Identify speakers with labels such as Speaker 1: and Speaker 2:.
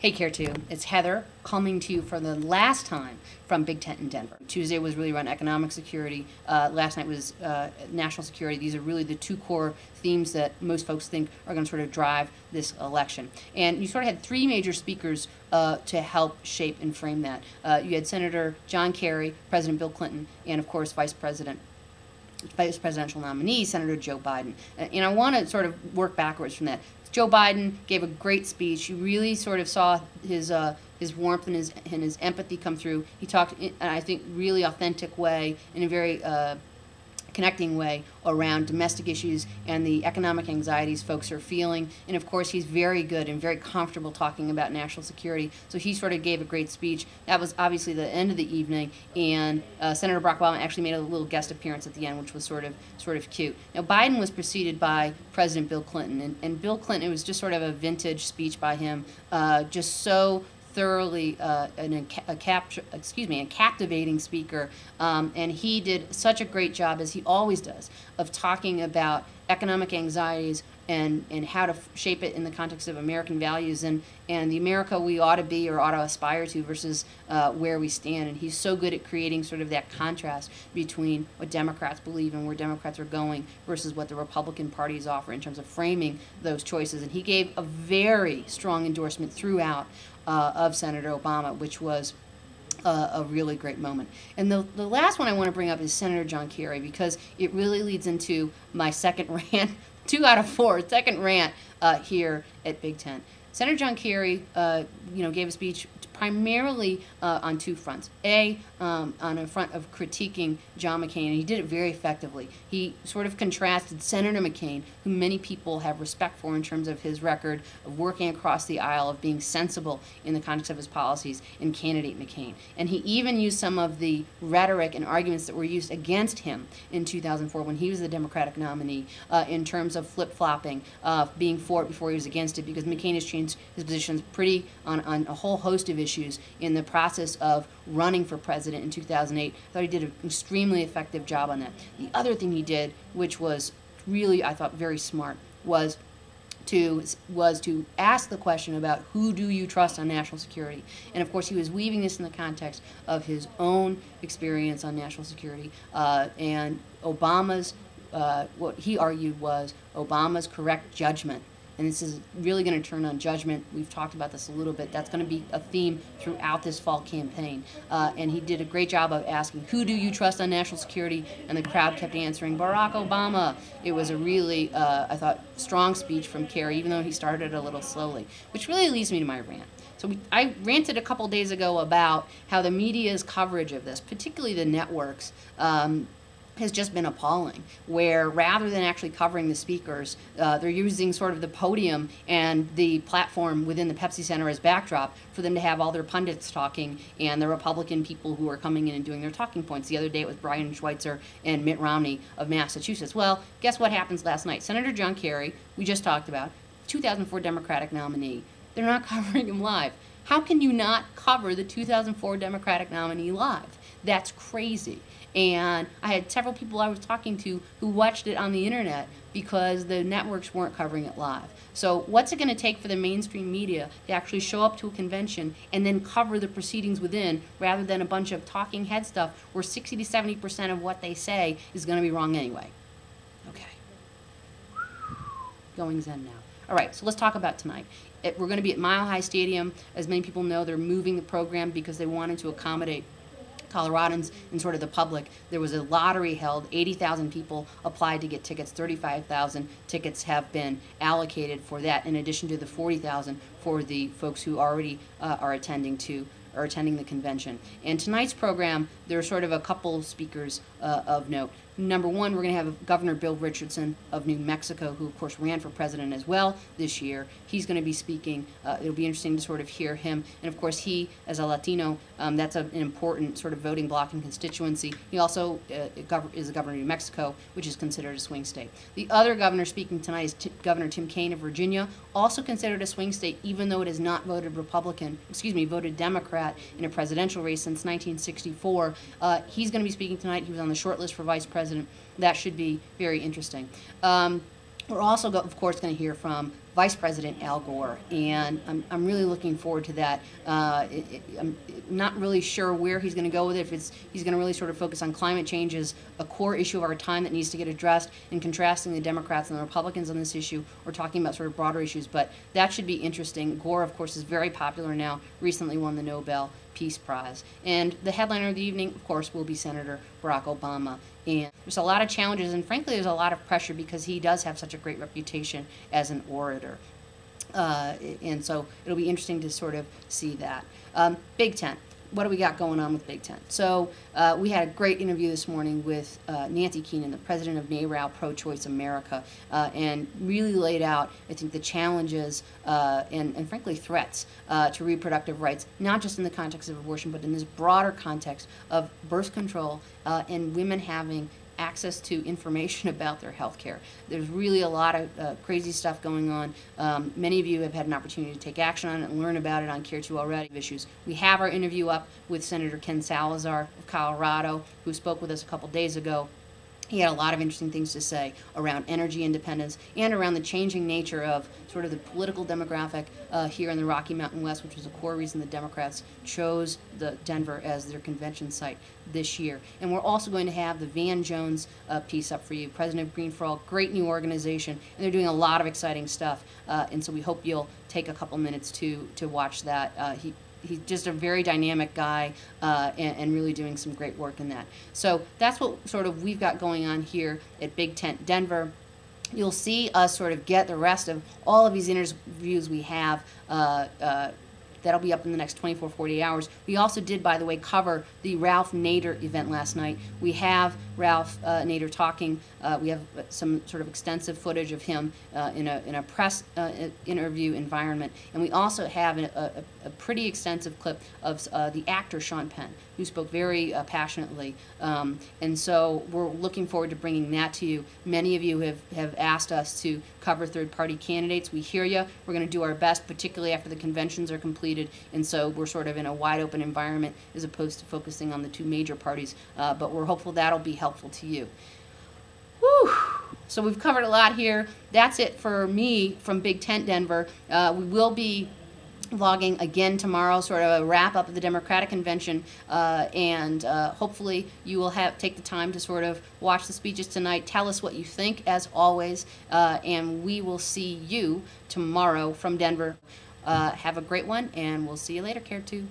Speaker 1: Hey Care2, it's Heather coming to you for the last time from Big Tent in Denver. Tuesday was really around economic security. Last night was national security. These are really the two core themes that most folks think are going to sort of drive this election. And you sort of had three major speakers to help shape and frame that. You had Senator John Kerry, President Bill Clinton, and of course Vice presidential nominee, Senator Joe Biden. And I want to sort of work backwards from that. Joe Biden gave a great speech. You really sort of saw his warmth and his empathy come through. He talked in, I think, really authentic way, in a very connecting way around domestic issues and the economic anxieties folks are feeling. And of course, he's very good and very comfortable talking about national security. So he sort of gave a great speech. That was obviously the end of the evening, and Senator Barack Obama actually made a little guest appearance at the end, which was sort of cute. Now, Biden was preceded by President Bill Clinton, and Bill Clinton, it was just sort of a vintage speech by him, just so thoroughly a captivating speaker, and he did such a great job, as he always does, of talking about economic anxieties and how to shape it in the context of American values and the America we ought to be or ought to aspire to versus where we stand. And he's so good at creating sort of that contrast between what Democrats believe and where Democrats are going versus what the Republican parties offer in terms of framing those choices. And he gave a very strong endorsement throughout of Senator Obama, which was a really great moment. And the last one I want to bring up is Senator John Kerry, because it really leads into my second rant, 2 out of 4, second rant here at Big Tent. Senator John Kerry, gave a speech primarily on two fronts. On a front of critiquing John McCain, and he did it very effectively. He sort of contrasted Senator McCain, who many people have respect for in terms of his record of working across the aisle, of being sensible in the context of his policies, and candidate McCain. And he even used some of the rhetoric and arguments that were used against him in 2004 when he was the Democratic nominee, in terms of flip-flopping, being for it before he was against it, because McCain has changed his positions pretty on a whole host of issues in the process of running for president in 2008. I thought he did an extremely effective job on that. The other thing he did, which was really, I thought, very smart, was to ask the question about who do you trust on national security. And of course, he was weaving this in the context of his own experience on national security and Obama's, what he argued was Obama's correct judgment. And this is really going to turn on judgment. We've talked about this a little bit. That's going to be a theme throughout this fall campaign. And he did a great job of asking, who do you trust on national security? And the crowd kept answering, Barack Obama. It was a really, I thought, strong speech from Kerry, even though he started a little slowly, which really leads me to my rant. So I ranted a couple days ago about how the media's coverage of this, particularly the networks, has just been appalling, where rather than actually covering the speakers, they're using sort of the podium and the platform within the Pepsi Center as backdrop for them to have all their pundits talking and the Republican people who are coming in and doing their talking points. The other day it was Brian Schweitzer and Mitt Romney of Massachusetts. Well, guess what happens last night? Senator John Kerry, we just talked about, 2004 Democratic nominee. They're not covering him live. How can you not cover the 2004 Democratic nominee live? That's crazy. And I had several people I was talking to who watched it on the internet because the networks weren't covering it live. So what's it going to take for the mainstream media to actually show up to a convention and then cover the proceedings within, rather than a bunch of talking head stuff where 60 to 70% of what they say is going to be wrong anyway? Okay. Going zen now. All right, so let's talk about tonight. We're going to be at Mile High Stadium. As many people know, they're moving the program because they wanted to accommodate Coloradans and sort of the public. There was a lottery held. 80,000 people applied to get tickets. 35,000 tickets have been allocated for that, in addition to the 40,000 for the folks who already are attending the convention. And tonight's program, there are sort of a couple speakers of note. Number one, we're going to have Governor Bill Richardson of New Mexico, who of course ran for president as well this year. He's going to be speaking. It'll be interesting to sort of hear him. And of course, he, as a Latino, that's an important sort of voting bloc and constituency. He also is the governor of New Mexico, which is considered a swing state. The other governor speaking tonight is Governor Tim Kaine of Virginia, also considered a swing state, even though it has not voted voted Democrat in a presidential race since 1964. He's going to be speaking tonight. He was on the short list for vice president. That should be very interesting. We're also, of course, going to hear from Vice President Al Gore, and I'm really looking forward to that. I'm not really sure where he's going to go with it, if he's going to really sort of focus on climate change as a core issue of our time that needs to get addressed, and contrasting the Democrats and the Republicans on this issue, or talking about sort of broader issues, but that should be interesting. Gore, of course, is very popular now, recently won the Nobel Peace Prize. And the headliner of the evening, of course, will be Senator Barack Obama. And there's a lot of challenges, and frankly, there's a lot of pressure because he does have such a great reputation as an orator. And so it'll be interesting to sort of see that. Big Tent. What do we got going on with Big Tent? So we had a great interview this morning with Nancy Keenan, the president of NARAL Pro-Choice America, and really laid out, I think, the challenges and frankly threats to reproductive rights, not just in the context of abortion, but in this broader context of birth control and women having access to information about their health care. There's really a lot of crazy stuff going on. Many of you have had an opportunity to take action on it and learn about it on Care2 already. Issues. We have our interview up with Senator Ken Salazar of Colorado, who spoke with us a couple days ago. He had a lot of interesting things to say around energy independence and around the changing nature of sort of the political demographic here in the Rocky Mountain West, which was a core reason the Democrats chose Denver as their convention site this year. And we're also going to have the Van Jones piece up for you, President of Green for All, great new organization, and they're doing a lot of exciting stuff. And so we hope you'll take a couple minutes to watch that. He's just a very dynamic guy and really doing some great work in that. So that's what sort of we've got going on here at Big Tent Denver. You'll see us sort of get the rest of all of these interviews we have. That'll be up in the next 24, 48 hours. We also did, by the way, cover the Ralph Nader event last night. We have Ralph Nader talking. We have some sort of extensive footage of him in a press interview environment. And we also have a pretty extensive clip of the actor Sean Penn, who spoke very passionately. And so we're looking forward to bringing that to you. Many of you have asked us to cover third-party candidates. We hear you. We're going to do our best, particularly after the conventions are completed. And so we're sort of in a wide-open environment as opposed to focusing on the two major parties. But we're hopeful that'll be helpful to you. Whew. So we've covered a lot here. That's it for me from Big Tent Denver. We will be vlogging again tomorrow, sort of a wrap up of the Democratic Convention, and hopefully you will take the time to sort of watch the speeches tonight. Tell us what you think, as always, and we will see you tomorrow from Denver. Have a great one, and we'll see you later, Care2.